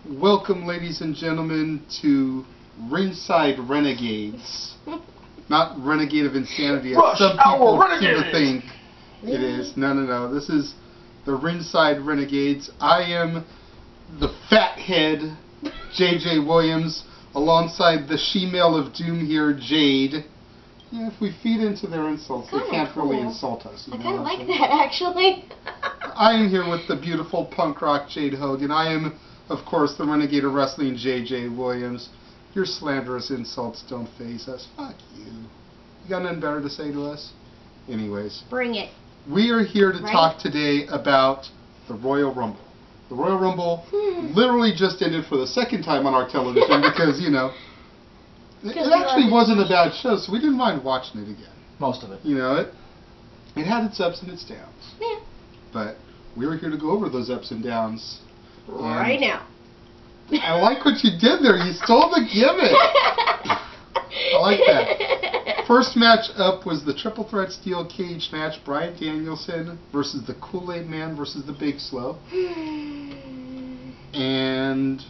Welcome, ladies and gentlemen, to Ringside Renegades. Not Renegade of Insanity, as some people seem to think it is. No. This is the Ringside Renegades. I am the fathead, J.J. Williams, alongside the she-male of doom here, Jade. Yeah, if we feed into their insults, they can't really insult us. I kind of like that, actually. I am here with the beautiful punk rock Jade Hogan. I am, of course, the Renegade of Wrestling, J.J. Williams. Your slanderous insults don't faze us. Fuck you. You got nothing better to say to us? Anyways. Bring it. We are here to talk today about the Royal Rumble. The Royal Rumble literally just ended for the second time on our television because, you know, it actually wasn't a bad show, so we didn't mind watching it again. Most of it. You know, it had its ups and its downs. Yeah. But we were here to go over those ups and downs. Right now. I like what you did there. You stole the gimmick. I like that. First match up was the Triple Threat Steel Cage match. Bryan Danielson versus the Kool-Aid Man versus the Big Slow. And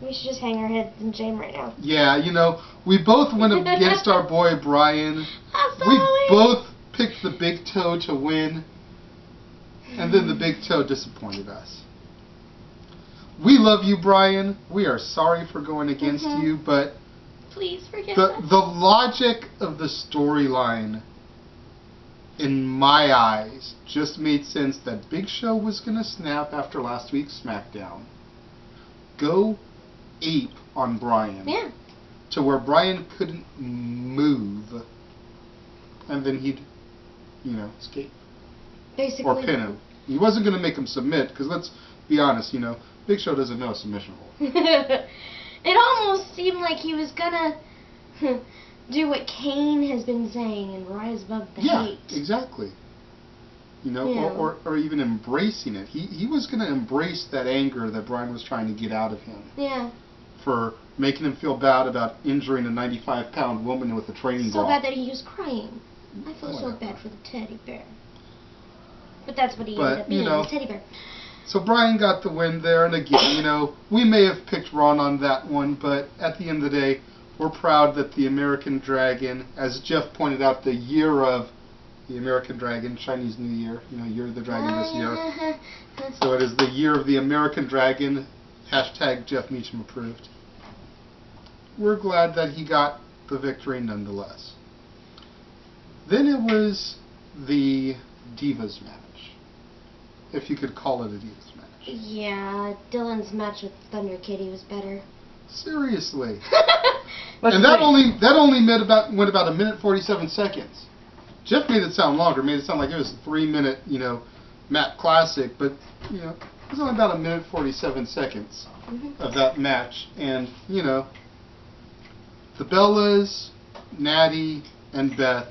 we should just hang our heads in shame right now. yeah, you know, we both went against our boy Bryan. I'm We sorry. both picked the Big Toe to win. And then the Big Toe disappointed us. We love you, Bryan. We are sorry for going against you, but please forgive us. the logic of the storyline, in my eyes, just made sense that Big Show was going to snap after last week's SmackDown. Go ape on Bryan. Yeah. To where Bryan couldn't move. And then he'd, you know, escape. Basically. Or pin him. He wasn't going to make him submit, because let's be honest, you know, Big Show doesn't know a submission hold. It almost seemed like he was gonna do what Kane has been saying and rise above the hate. Yeah, exactly. You know, Yeah. or even embracing it. He was going to embrace that anger that Bryan was trying to get out of him. Yeah. For making him feel bad about injuring a 95-pound woman with a training So bra. bad that he was crying. I feel so bad for the teddy bear. But that's what he ended up being, a teddy bear. So Bryan got the win there, and again, you know, we may have picked wrong on that one, but at the end of the day, we're proud that the American Dragon, as Jeff pointed out, the year of the American Dragon, Chinese New Year, you know, Year of the Dragon this year. So it is the year of the American Dragon, hashtag Jeff Meacham approved. We're glad that he got the victory nonetheless. Then it was the Divas match. If you could call it a Divas match. Yeah, Dylan's match with Thunder Kitty was better. Seriously. And that only went about a minute 47 seconds. Jeff made it sound longer, made it sound like it was a 3-minute, you know, Matt Classic, but you know, it was only about a minute 47 seconds of that match. And, you know, the Bellas, Natty, and Beth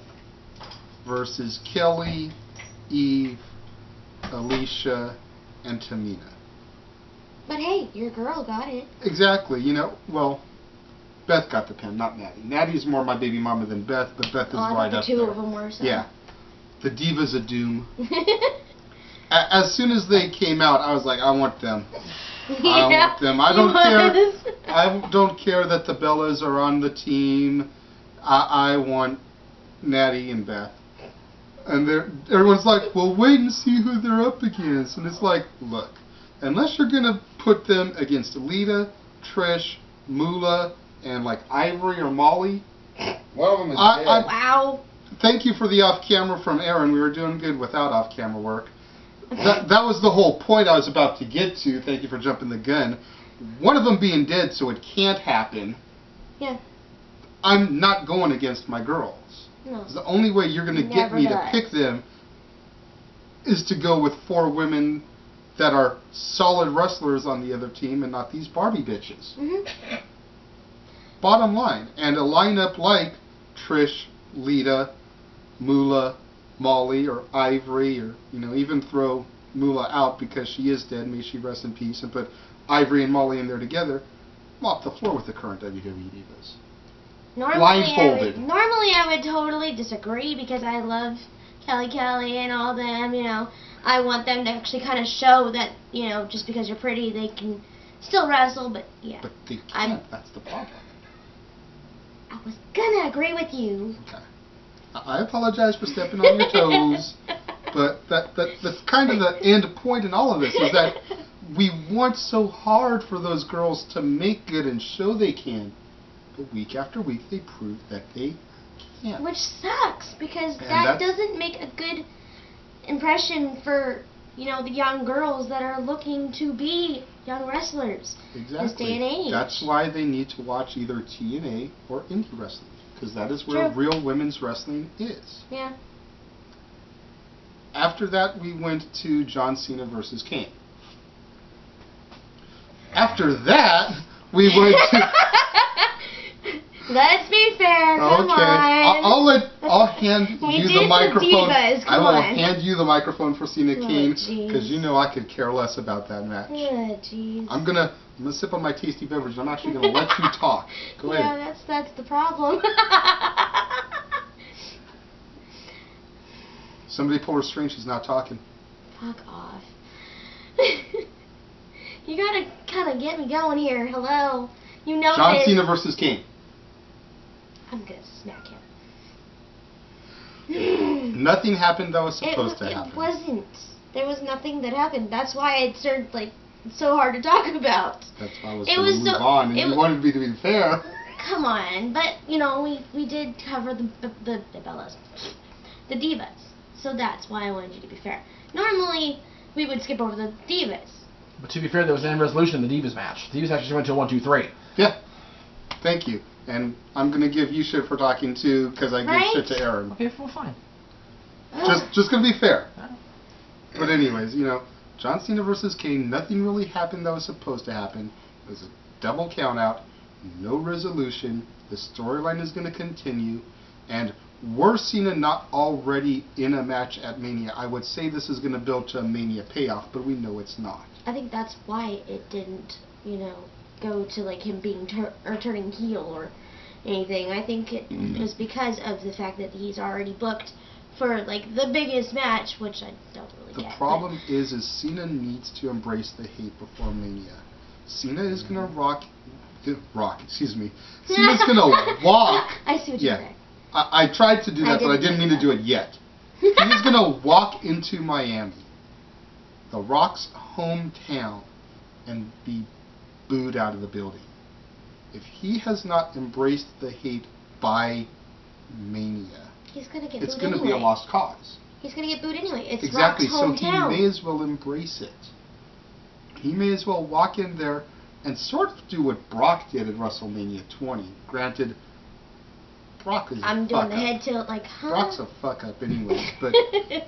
versus Kelly, Eve, Alicia, and Tamina. But hey, your girl got it. Exactly, you know, well, Beth got the pin, not Natty. Natty's more my baby mama than Beth, but Beth is right up there. The two of them were, so. Yeah. The Divas of Doom. As soon as they came out, I was like, I want them. I want them. I don't care. I don't care that the Bellas are on the team. I want Natty and Beth. And everyone's like, well, wait and see who they're up against. And it's like, look, unless you're going to put them against Lita, Trish, Moolah, and like Ivory or Molly. One of them is dead. Wow. Thank you for the off-camera from Aaron. We were doing good without off-camera work. That was the whole point I was about to get to. Thank you for jumping the gun. One of them being dead, so it can't happen. Yeah. I'm not going against my girls. No. The only way you're going to get me to pick them is to go with 4 women that are solid wrestlers on the other team and not these Barbie bitches. Bottom line. And a lineup like Trish, Lita, Moolah, Molly, or Ivory, or, you know, even throw Moolah out because she is dead, may she rest in peace, and put Ivory and Molly in there together, mop the floor with the current WWE Divas. Blindfolded. Normally I would totally disagree because I love Kelly and all them, you know. I want them to actually kind of show that, you know, just because you're pretty, they can still wrestle, but yeah. But they can't. That's the problem. I was gonna agree with you. Okay. I apologize for stepping on your toes, but that's kind of the end point in all of this, is that we want so hard for those girls to make good and show they can, but week after week they prove that they can't. Which sucks, because And that doesn't make a good impression for, you know, the young girls that are looking to be young wrestlers this day and age. That's why they need to watch either TNA or indie wrestling, because that is where real women's wrestling is. Yeah. After that, we went to John Cena versus Kane. After that, we went to... Let's be fair, come on. I'll hand you the microphone. Divas, I will hand you the microphone for Cena Kane, because you know I could care less about that match. Oh, jeez. I'm gonna sip on my tasty beverage. I'm actually gonna let you talk. Go ahead. Yeah, that's the problem. Somebody pull her string. She's not talking. Fuck off. You gotta kind of get me going here. Hello. You know John this. Cena versus Kane. I'm gonna smack him. Nothing happened that was supposed to happen. It wasn't. There was nothing that happened. That's why it started, like, so hard to talk about. That's why I was going to move on, and you wanted me to be fair. Come on, but, you know, we did cover the Bellas. The Divas. So that's why I wanted you to be fair. Normally, we would skip over the Divas. But to be fair, there was an end resolution in the Divas match. The Divas actually went to a 1-2-3. Yeah. Thank you. And I'm going to give you shit for talking too, because I give shit to Aaron. Okay, well, fine. Just going to be fair. But anyways, you know, John Cena versus Kane, nothing really happened that was supposed to happen. It was a double count out, no resolution. The storyline is going to continue. And were Cena not already in a match at Mania, I would say this is going to build to a Mania payoff, but we know it's not. I think that's why it didn't, you know, go to like him being turning heel or anything. I think it was because of the fact that he's already booked for like the biggest match, which I don't really get. The problem is Cena needs to embrace the hate before Mania. Cena is gonna excuse me. Cena's gonna walk. I see what you're saying. I tried to do that, but I didn't mean to do it yet. He's gonna walk into Miami, The Rock's hometown, and be booed out of the building. If he has not embraced the hate by Mania, he's gonna get it's booed going to anyway. be a lost cause. He's gonna get booed anyway. It's exactly. Rock's hometown. So he may as well embrace it. He may as well walk in there and sort of do what Brock did at WrestleMania 20. Granted, Brock is I'm doing the head tilt like, huh? Brock's a fuck up anyway. But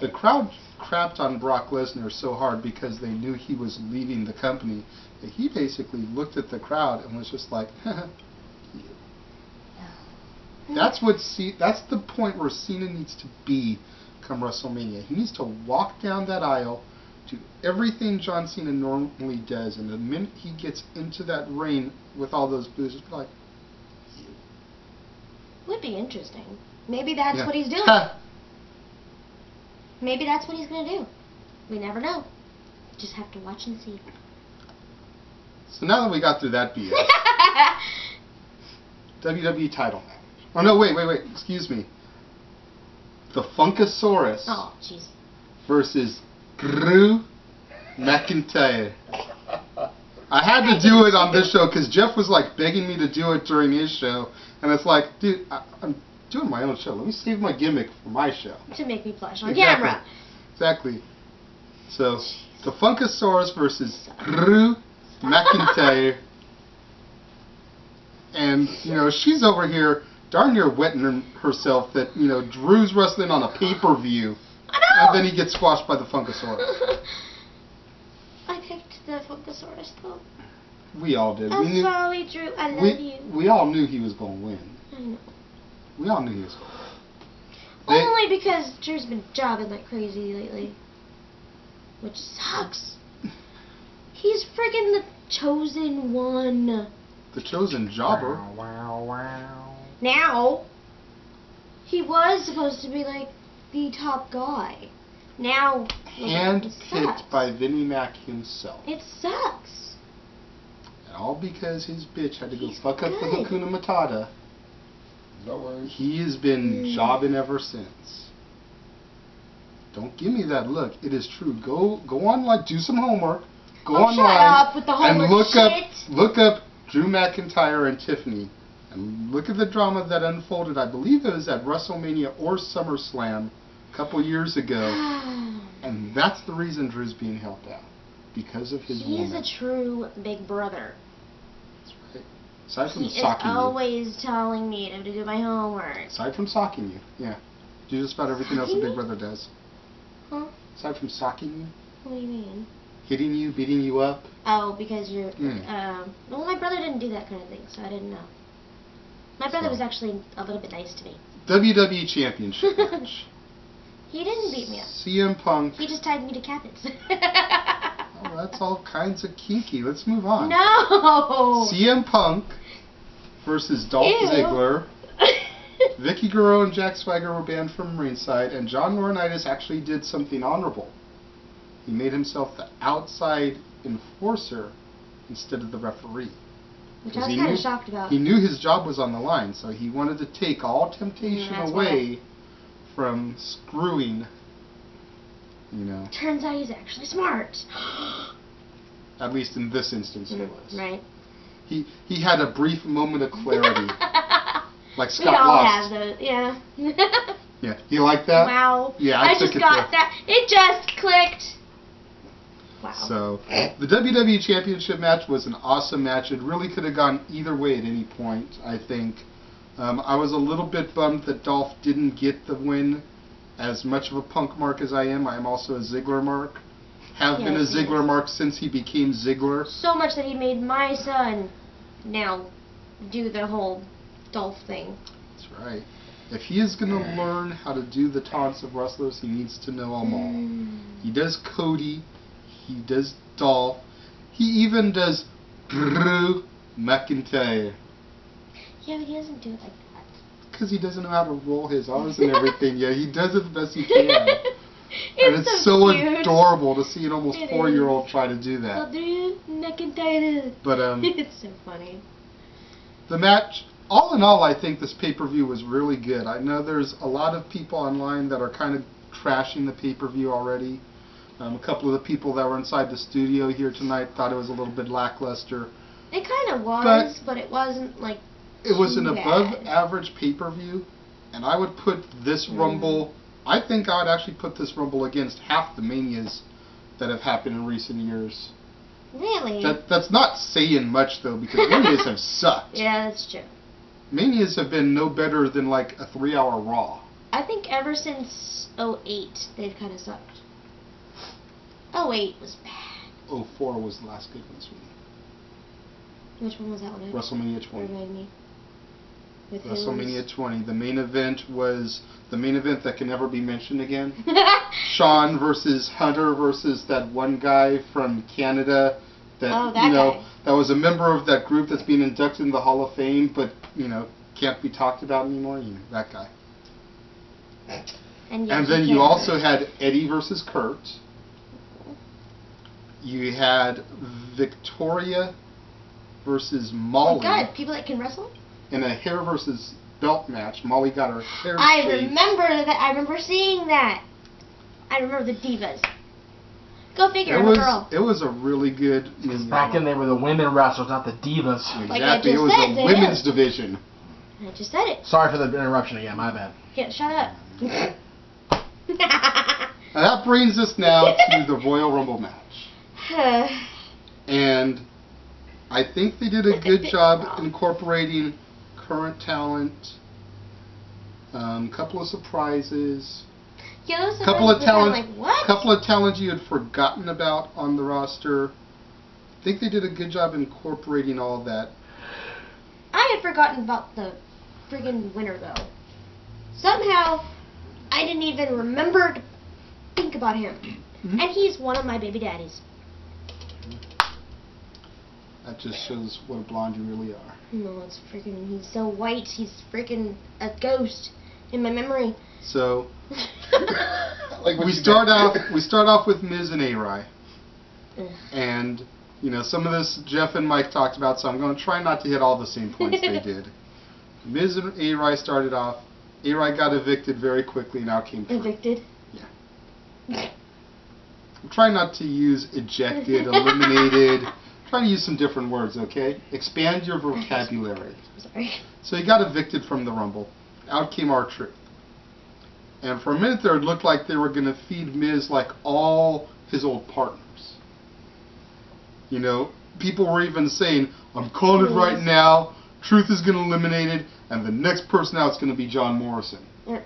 the crowd crapped on Brock Lesnar so hard because they knew he was leaving the company that he basically looked at the crowd and was just like, that's the point where Cena needs to be come WrestleMania. He needs to walk down that aisle, do everything John Cena normally does, and the minute he gets into that ring with all those boos, just be like, would be interesting. Maybe that's what he's doing. Maybe that's what he's going to do. We never know. Just have to watch and see. So now that we got through that BS, WWE title match. Oh no, wait, excuse me. The Funkasaurus versus Drew McIntyre. I had to do it on this show because Jeff was like begging me to do it during his show, and it's like, dude, I'm doing my own show. Let me save my gimmick for my show. To make me flash on camera. Exactly. So, the Funkasaurus versus Drew McIntyre. And, you know, she's over here darn near wetting herself that, you know, Drew's wrestling on a pay-per-view. And then he gets squashed by the Funkasaurus. I picked the Funkasaurus, though. We all did. I'm sorry, Drew. I love you. We all knew he was going to win. I know. We all knew he was going to win. Only because Drew's been jobbing like crazy lately. Which sucks. He's friggin' the chosen one. The chosen jobber. Now, he was supposed to be like the top guy. Now, handpicked by Vinnie Mac himself. It sucks. all because his bitch had to go He's fuck up the good. Hakuna Matata. No worries. He has been jobbing ever since. Don't give me that look. It is true. Go online, do some homework. Go Oh, shut online up with the and homework shit. look up Drew McIntyre and Tiffany, and look at the drama that unfolded. I believe it was at WrestleMania or SummerSlam a couple years ago, and that's the reason Drew's being held down, because of his He's woman. a true big brother. That's right. Aside from He is socking you. always telling me to do my homework. Aside from socking you, yeah. Do just about everything else a Socking big me? brother does. Huh? Aside from socking you, What do you mean? hitting you, beating you up. Oh, because you're. Mm. Well, my brother didn't do that kind of thing, so I didn't know. My brother So. was actually a little bit nice to me. WWE Championship match. He didn't beat me up. CM Punk. He just tied me to cabinets. Oh, that's all kinds of kinky. Let's move on. No. CM Punk versus Dolph Ew. Ziggler. Vicky Guerrero and Jack Swagger were banned from ringside, and John Laurinaitis actually did something honorable. He made himself the outside enforcer instead of the referee. Which I Because was he kind knew- of shocked about. He knew his job was on the line, so he wanted to take all temptation That's away from screwing, Turns out he's actually smart. at least in this instance he was. Right. He had a brief moment of clarity, like We Scott all Lost. have those, yeah. Yeah, you like that? Wow. Yeah, I took just it got there. that. It just clicked. Wow. So, the WWE Championship match was an awesome match. It really could have gone either way at any point, I think. I was a little bit bummed that Dolph didn't get the win. As much of a Punk mark as I am also a Ziggler mark. Have been a Yes, he Ziggler is. mark since he became Ziggler. So much that he made my son now do the whole Dolph thing. That's right. If he is going to learn how to do the taunts of wrestlers, he needs to know them all. He does Cody. He does Dolph. He even does Drew McIntyre. Yeah, but he doesn't do it like that. Because he doesn't know how to roll his R's and everything. Yeah, he does it the best he can. And it's so cute. adorable to see an almost It 4-year-old try to do that. Drew McIntyre. But It's so funny. the match, all in all, I think this pay-per-view was really good. I know there's a lot of people online that are kind of trashing the pay-per-view already. A couple of the people that were inside the studio here tonight thought it was a little bit lackluster. It kind of was, but it wasn't like. It was an too bad. above-average pay-per-view, and I would put this Rumble. I think I would actually put this Rumble against half the Manias that have happened in recent years. Really? That's not saying much though, because Manias have sucked. Yeah, that's true. Manias have been no better than like a 3-hour Raw. I think ever since 08, they've kind of sucked. 08 was bad. 04 was the last good one, sweetie. Which one was that one? WrestleMania 20. Remind me. With WrestleMania 20. The main event was the main event that can never be mentioned again. Shawn versus Hunter versus that one guy from Canada that, Oh, that guy. that was a member of that group that's being inducted in the Hall of Fame, but can't be talked about anymore. That guy. And then you also had Eddie versus Kurt. You had Victoria versus Molly. Oh God, people that can wrestle? In a hair versus belt match. Molly got her hair I shaved. remember that. I remember seeing that. I remember the divas. Go figure, It I'm was a girl. it was a really good. Back then they were the women wrestlers, not the divas. Exactly, Like I it just was said a to women's him. division. I just said it. Sorry for the interruption again, my bad. Yeah, shut up. Now that brings us now to the Royal Rumble match, and I think they did a good job incorporating current talent. Couple of surprises. Yeah, those Couple of surprises were talent, kinda like, what? couple of talents you had forgotten about on the roster. I think they did a good job incorporating all of that. I had forgotten about the friggin' winner though. Somehow, I didn't even remember to think about him. Mhm. And he's one of my baby daddies. That just shows what a blonde you really are. No, it's freaking. He's so white. He's freaking a ghost in my memory. So Like what we you start did. off with Miz and A-Rai, Ugh. and You know, some of this Jeff and Mike talked about, so I'm going to try not to hit all the same points they did. Miz and A-Rai started off. A-Rai got evicted very quickly, and out came Truth. Evicted? Yeah. I'm trying not to use ejected, eliminated. I'm trying to use some different words, okay? Expand your vocabulary. Sorry. So he got evicted from the Rumble. Out came R-Truth. And for a minute there, it looked like they were going to feed Miz like all his old partners. You know, people were even saying, I'm calling it right now, Truth is going to eliminate it, and the next person out is going to be John Morrison. Yeah,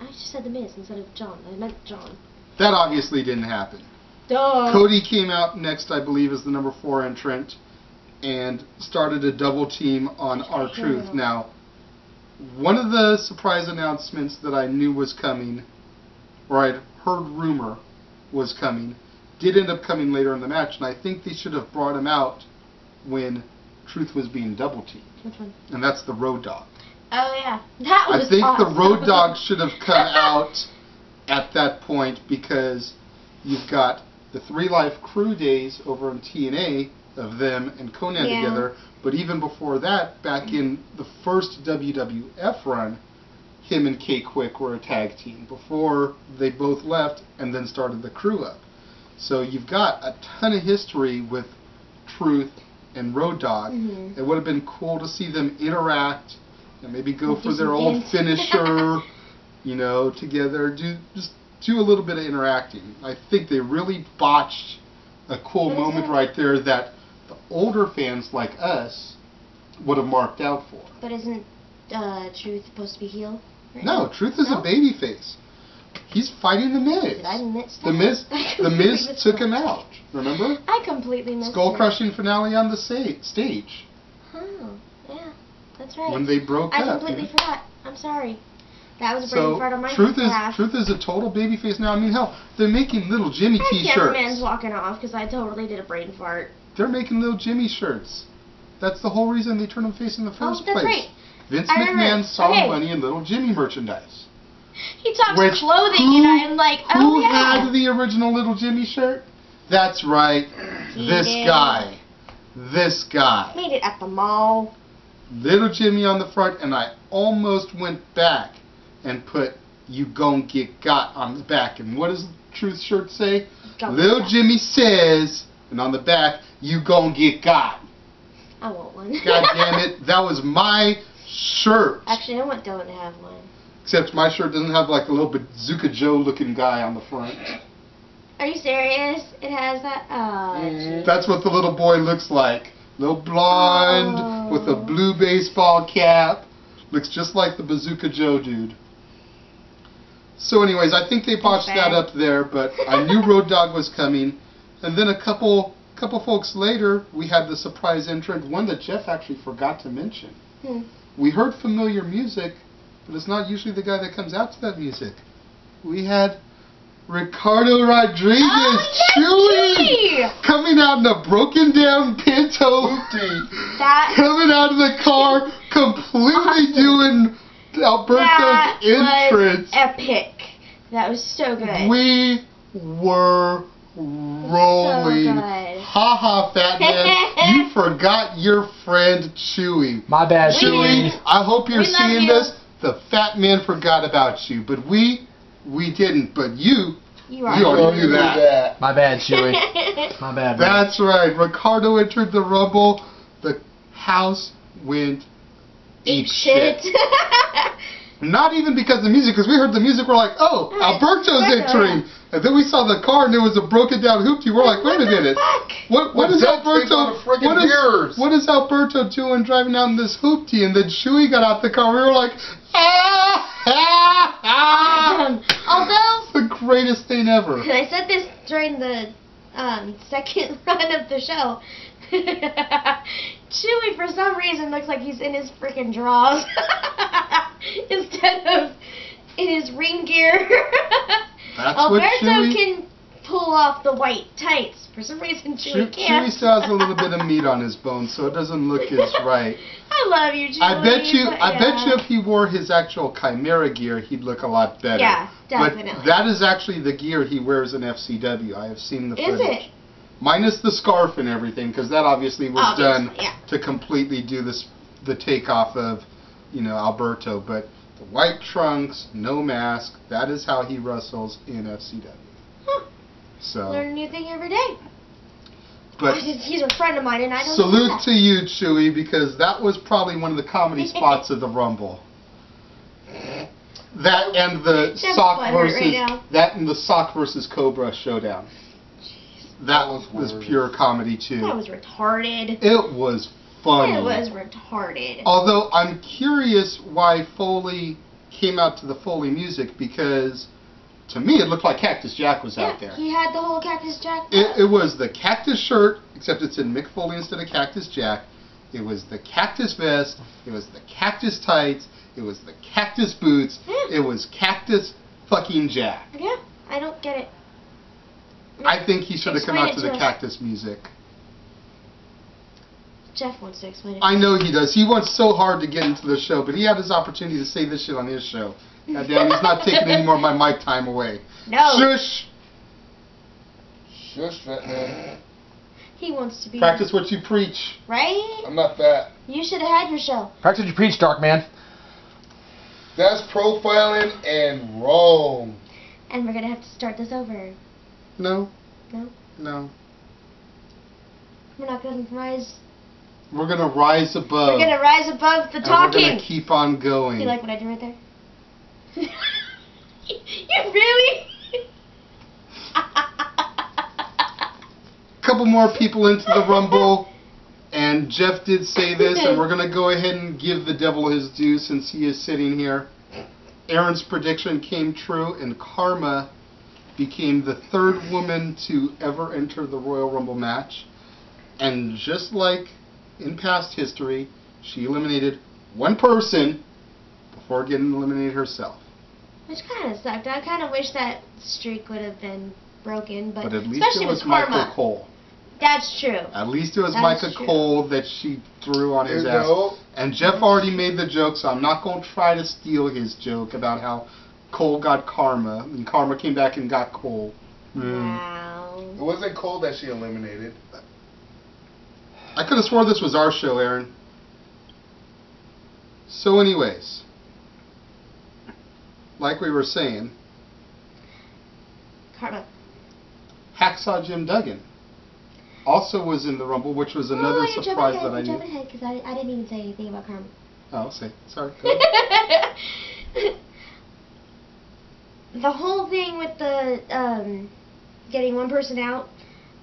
I just said The Miz instead of John. I meant John. That obviously didn't happen. Duh. Cody came out next, I believe, as the number 4 entrant, and started a double team on R-Truth. Now, one of the surprise announcements that I knew was coming, or I'd heard rumor was coming, did end up coming later in the match, and I think they should have brought him out when Truth was being double teamed. Which one? And that's the Road Dogg. Oh, yeah. That was I think awesome. the Road Dogg should have come out at that point, because you've got the 3 Live Crew days over on TNA of them and Conan together, but even before that, back in the first WWF run, him and K-Quick were a tag team before they both left and then started the crew up. So you've got a ton of history with Truth and Road Dogg. It would have been cool to see them interact and maybe go for their old finisher, you know, together. Just do a little bit of interacting. I think they really botched a cool moment right there that the older fans like us would have marked out for. But isn't Truth supposed to be heel? Right No, now? Truth is a babyface. He's fighting the Miz. Did I miss The that? The Miz took him out. Remember? I completely missed Skull it. crushing finale on the stage Oh, yeah, that's right. when they broke I up. completely forgot. I'm sorry. That was a brain So fart on my Truth behalf. is a total babyface now. I mean, hell, they're making little Jimmy Cameraman's T-shirts. walking off because I totally did a brain fart. They're making little Jimmy shirts. That's the whole reason they turned him face in the first that's place. right. Vince I remember. McMahon saw Okay. money in little Jimmy merchandise. He talks Which, clothing and I'm like, oh Who yeah. had the original little Jimmy shirt? That's right, He this did. guy. This guy. Made it at the mall. Little Jimmy on the front, and I almost went back and put "You Gon' Get Got" on the back. And what does the Truth shirt say? Gon' Little Get Jimmy says, and on the back, "You gon' get got." I want one. God damn it, that was my shirt. Actually, I want Dylan to have one. Except my shirt doesn't have like a little Bazooka Joe looking guy on the front. Are you serious? It has that? Oh, That's what the little boy looks like. Little blonde with a blue baseball cap. Looks just like the Bazooka Joe dude. So anyways, I think they botched that up there, but I knew Road Dogg was coming. And then a couple folks later, we had the surprise entrant, one that Jeff actually forgot to mention. We heard familiar music, but it's not usually the guy that comes out to that music. We had Ricardo Rodriguez, Chewy, coming out in a broken down Pinto hoopty, coming out of the car, completely doing Alberto's entrance. Was epic. That was so good. We were rolling. So good. Ha ha, fat man. You forgot your friend Chewy. My bad, Chewy, Chewy. I hope you're We love seeing you. this. The fat man forgot about you, but we didn't. But you already knew that. My bad, Chewy. My bad, man. That's right. Ricardo entered the Rumble. The house went Ape shit. Not even because of the music, because we heard the music, we're like, oh, Alberto's entering. And then we saw the car and it was a broken down hoopty. We're like, wait a minute. What is Alberto? What is Alberto doing driving out in this hoopty? And then Chewy got out the car. We were like, Although it's the greatest thing ever. I said this during the second run of the show. Chewy, for some reason, looks like he's in his freaking drawers instead of in his ring gear. That's Alberto what Chewy can pull off the white tights. For some reason, Chewy can't. Chewy still has a little bit of meat on his bones, so it doesn't look as right. I love you, Chewy. I bet you if he wore his actual Chimera gear, he'd look a lot better. Yeah, definitely. But that is actually the gear he wears in FCW. I have seen the footage. Is it? minus the scarf and everything, because that obviously was done yeah. to completely do the takeoff of, Alberto. But the white trunks, no mask, that is how he wrestles in FCW. Huh. So. Learn a new thing every day. But he's a friend of mine, and I don't salute know that. to you, Chewy, because that was probably one of the comedy spots of the Rumble. That and the sock versus Cobra showdown. Jeez. That was pure comedy too. That was retarded. It was funny. It was retarded. Although I'm curious why Foley came out to the Foley music, because to me it looked like Cactus Jack was out there. He had the whole Cactus Jack. It was the Cactus shirt, except it's in Mick Foley instead of Cactus Jack. It was the Cactus vest. It was the Cactus tights. It was the Cactus boots. Yeah. It was Cactus fucking Jack. Yeah, I don't get it. I think he should have come out to the us. Cactus music. Jeff wants to explain it. I know he does. He wants so hard to get into the show, but he had his opportunity to say this shit on his show. Goddamn, he's not taking any more of my mic time away. No. Shush! Shush, fat man. He wants to be... Practice what you preach. Right? I'm not fat. You should have had your show. Practice what you preach, Dark Man. That's profiling and wrong. And we're going to have to start this over. No. No? No. We're not going to rise... We're going to rise above. We're going to rise above the and talking. we're going to keep on going. You like what I did right there? You really? Couple more people into the Rumble, and Jeff did say this, and we're going to go ahead and give the devil his due since he is sitting here. Aaron's prediction came true, and Karma became the third woman to ever enter the Royal Rumble match. And just like in past history, she eliminated one person before getting eliminated herself. Which kind of sucked. I kind of wish that streak would have been broken, but at least especially it was with Karma. Michael Cole. That's true. At least it was That's Micah true. Cole that she threw on his ass. No. And Jeff already made the joke, so I'm not going to try to steal his joke about how Cole got Karma, and Karma came back and got Cole. Wow. It wasn't Cole that she eliminated. I could have swore this was our show, Aaron. So anyways, like we were saying, Karma. Hacksaw Jim Duggan also was in the Rumble, which was another surprise that I knew. Because I didn't even say anything about Karma. Oh, sorry. Go ahead. The whole thing with the getting one person out,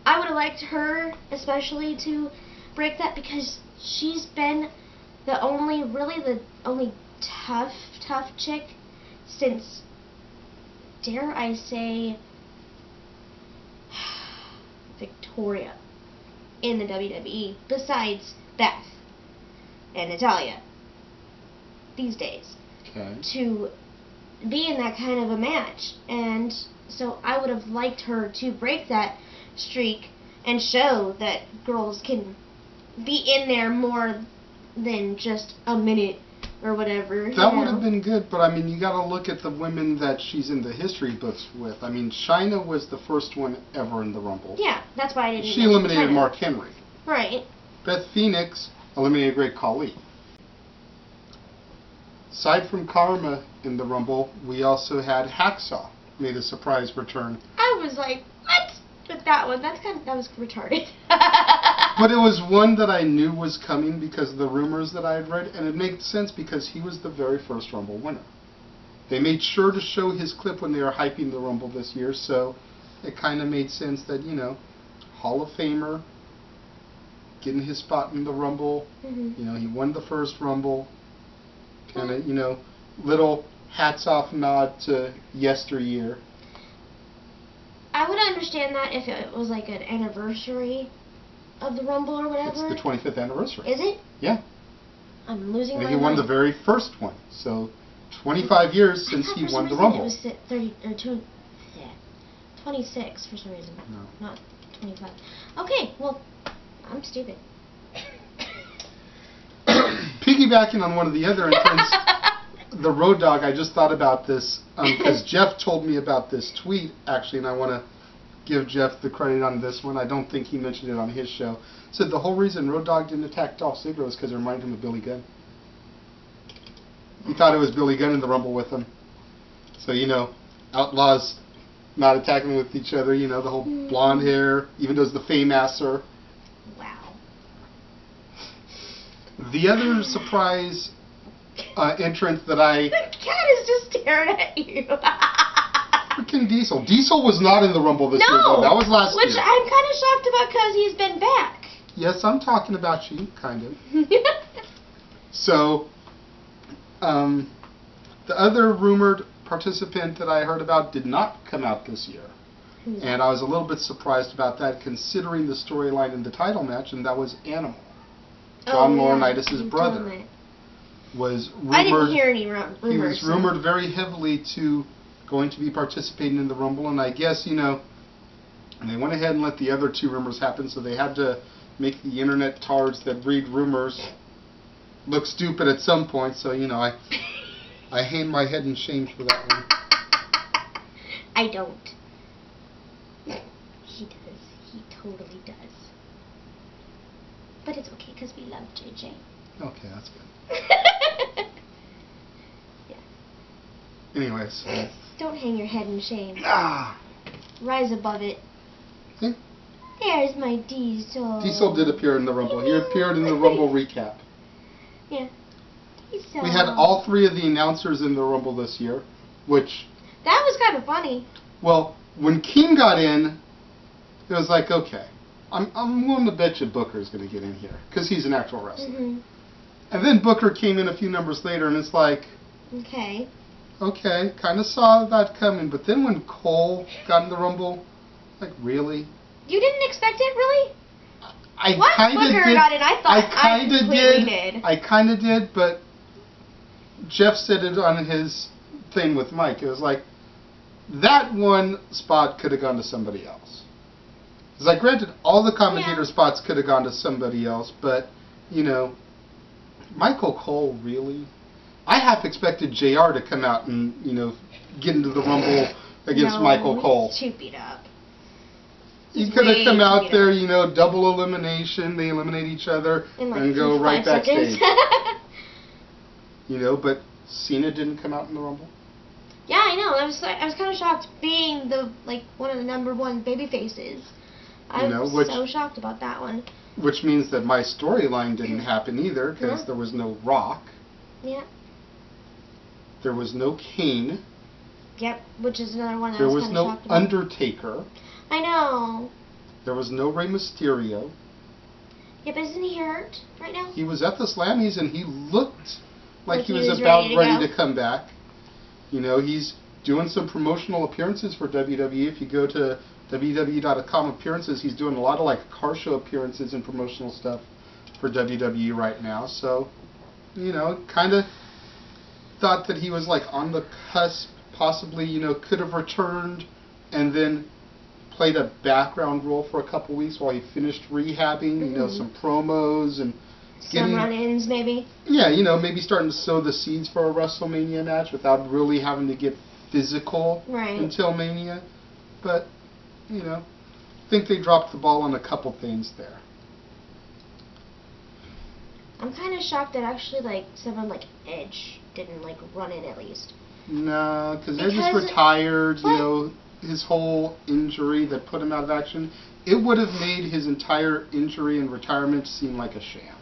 I would have liked her especially to break that, because she's been the only tough chick since, dare I say, Victoria in the WWE, besides Beth and Natalia these days. Okay. To be in that kind of a match, and so I would have liked her to break that streak and show that girls can be in there more than just a minute or whatever. That would have been good, but I mean, you got to look at the women that she's in the history books with. I mean, Chyna was the first one ever in the Rumble. Yeah, that's why I didn't. She eliminated Chyna. Mark Henry. Right. Beth Phoenix eliminated Great Khali. Aside from Karma in the Rumble, we also had Hacksaw made a surprise return. I was like, what? With that one, that was retarded. But it was one that I knew was coming because of the rumors that I had read, and it made sense because he was the very first Rumble winner. They made sure to show his clip when they were hyping the Rumble this year, so it kind of made sense that, Hall of Famer, getting his spot in the Rumble, he won the first Rumble, kind of, little hats off nod to yesteryear. I would understand that if it was like an anniversary of the Rumble or whatever. It's the 25th anniversary. Is it? Yeah. I'm losing And my he won mind. the very first one. So, 25 years since he won the Rumble. It was 26 for some reason. No. Not 25. Okay, well, I'm stupid. Piggybacking on one of the other entrants, the Road Dogg, I just thought about this because Jeff told me about this tweet, actually, and I want to give Jeff the credit on this one. I don't think he mentioned it on his show. Said the whole reason Road Dogg didn't attack Dolph Ziggler was because it reminded him of Billy Gunn. He thought it was Billy Gunn in the Rumble with him. So, outlaws not attacking with each other, the whole blonde hair, even does the Fame-asser. Wow. The other surprise entrant that I... The cat is just staring at you. Freaking Diesel. Diesel was not in the Rumble this year, though. That was last year. Which I'm kind of shocked about because he's been back. Yes, I'm talking about you, kind of. So, the other rumored participant that I heard about did not come out this year. And I was a little bit surprised about that, considering the storyline in the title match, and that was Animal. John Laurinaitis' brother was rumored. I didn't hear any rumors. He was rumored very heavily to going to be participating in the Rumble, and I guess, and they went ahead and let the other two rumors happen, so they had to make the internet tards that read rumors look stupid at some point, so, I hang my head in shame for that one. I don't. He does. He totally does. But it's okay because we love JJ. Okay, that's good. Yeah. Anyways. Don't hang your head in shame. Ah! Rise above it. See? There's my Diesel. Diesel did appear in the Rumble. He appeared in the Rumble recap. Yeah. Diesel. We had all three of the announcers in the Rumble this year, which... That was kind of funny. Well, when King got in, it was like, okay, I'm willing to bet you Booker's going to get in here, because he's an actual wrestler. Mm-hmm. And then Booker came in a few numbers later, and it's like... Okay, kind of saw that coming, but then when Cole got in the Rumble, like, really? You didn't expect it, really? I kind of did. Got in, I thought I completely did. I kind of did, but Jeff said it on his thing with Mike. It was like, that one spot could have gone to somebody else. It's like, granted, all the commentator spots could have gone to somebody else, but, Michael Cole, really? I half expected JR to come out and, get into the Rumble against Michael Cole. He's too beat up. He could have come out there, double elimination, they eliminate each other, and go right backstage. But Cena didn't come out in the Rumble. Yeah, I know. I was kind of shocked, being one of the number one baby faces. I was so shocked about that one. Which means that my storyline didn't happen either, because there was no Rock. Yeah. There was no Kane. Yep, which is another one there I was kind of no shocked about. Undertaker. I know. There was no Rey Mysterio. Yeah, but isn't he hurt right now? He was at the Slammies and he looked like he was about ready to come back. He's doing some promotional appearances for WWE. If you go to WWE.com appearances, he's doing a lot of car show appearances and promotional stuff for WWE right now. So, kind of thought that he was on the cusp, possibly, could have returned and then played a background role for a couple weeks while he finished rehabbing, some promos and some run-ins, maybe. Yeah, maybe starting to sow the seeds for a WrestleMania match without really having to get physical until Mania. But, I think they dropped the ball on a couple things there. I'm kind of shocked that actually, someone like Edge didn't, run in at least. No, because Edge is retired, his whole injury that put him out of action. It would have made his entire injury and retirement seem like a sham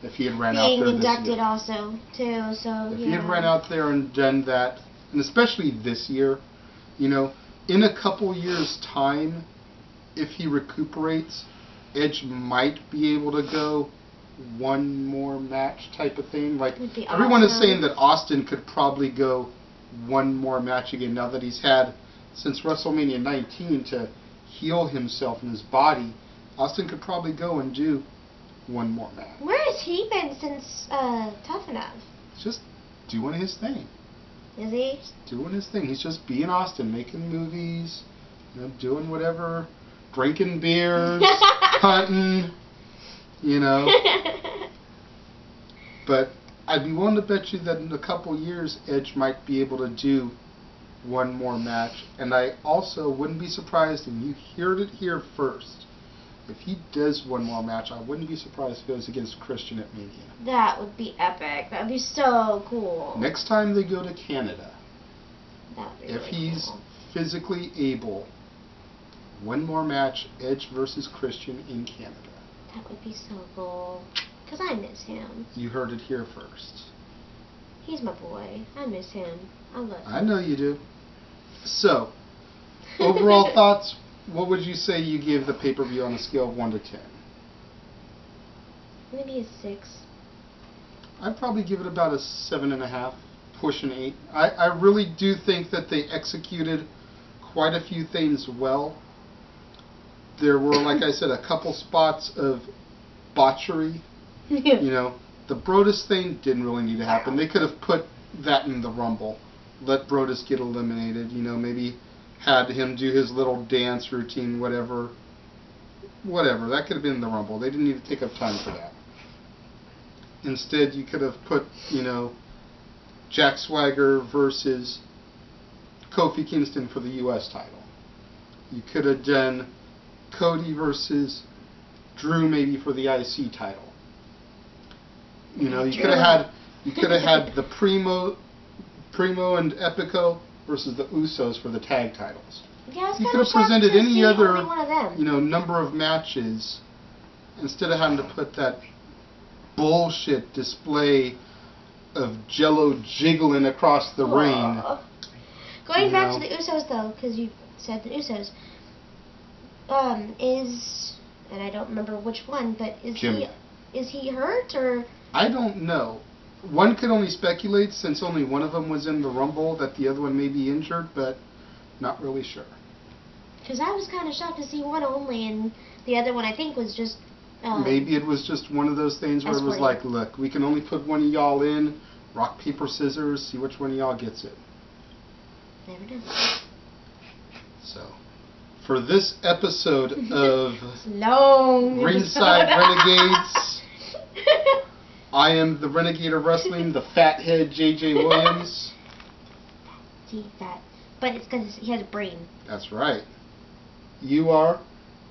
if he had ran out there Being this inducted year. Also, too, so, If he had ran out there and done that, and especially this year, in a couple years' time, if he recuperates, Edge might be able to go one more match type of thing. Everyone is saying that Austin could probably go one more match again now that he's had, since WrestleMania 19, to heal himself and his body. Austin could probably go and do one more match. Where has he been since Tough Enough? Just doing his thing. Is he? Just doing his thing. He's just being Austin, making movies, doing whatever, drinking beers, hunting, But I'd be willing to bet you that in a couple years, Edge might be able to do one more match. And I also wouldn't be surprised, and you heard it here first, if he does one more match, I wouldn't be surprised if it goes against Christian at Mania. That would be epic. That would be so cool. Next time they go to Canada, That would be if really he's cool. physically able, one more match, Edge versus Christian in Canada. That would be so cool. Because I miss him. You heard it here first. He's my boy. I miss him. I love him. I know you do. So, overall thoughts, what would you say you give the pay-per-view on a scale of 1 to 10? Maybe a 6. I'd probably give it about a 7.5, push an 8. I really do think that they executed quite a few things well. There were, like I said, a couple spots of botchery. You know, the Brodus thing didn't really need to happen. They could have put that in the Rumble. Let Brodus get eliminated. You know, maybe had him do his little dance routine, whatever. Whatever. That could have been in the Rumble. They didn't need to take up time for that. Instead, you could have put, you know, Jack Swagger versus Kofi Kingston for the U.S. title. You could have done Cody versus Drew maybe for the IC title. You know, you could have had the Primo and Epico versus the Usos for the tag titles. Yeah, I was You kind could of have presented any other, only one of them. you know, number of matches instead of having to put that bullshit display of Jello jiggling across the ring. Going back to the Usos though, because you said the Usos, and I don't remember which one, but Jimmy. Is he hurt or? I don't know. One could only speculate, since only one of them was in the Rumble, that the other one may be injured, but not really sure. Because I was kind of shocked to see one only, and the other one I think was just. Maybe it was just one of those things where it was like, look, we can only put one of y'all in, rock, paper, scissors, see which one of y'all gets it. Never know. So, for this episode of Ringside Renegades, I am the Renegade of Wrestling, the fathead JJ Williams. See that, but it's because he has a brain. That's right. You are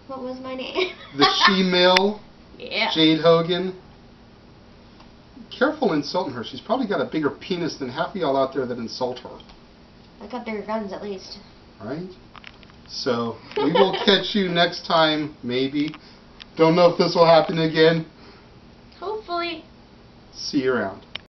What was my name? the she-male, Yeah. Jade Hogan. Careful insulting her. She's probably got a bigger penis than half of y'all out there that insult her. I got bigger guns at least. Right? So, we will catch you next time, maybe. Don't know if this will happen again. Hopefully. See you around.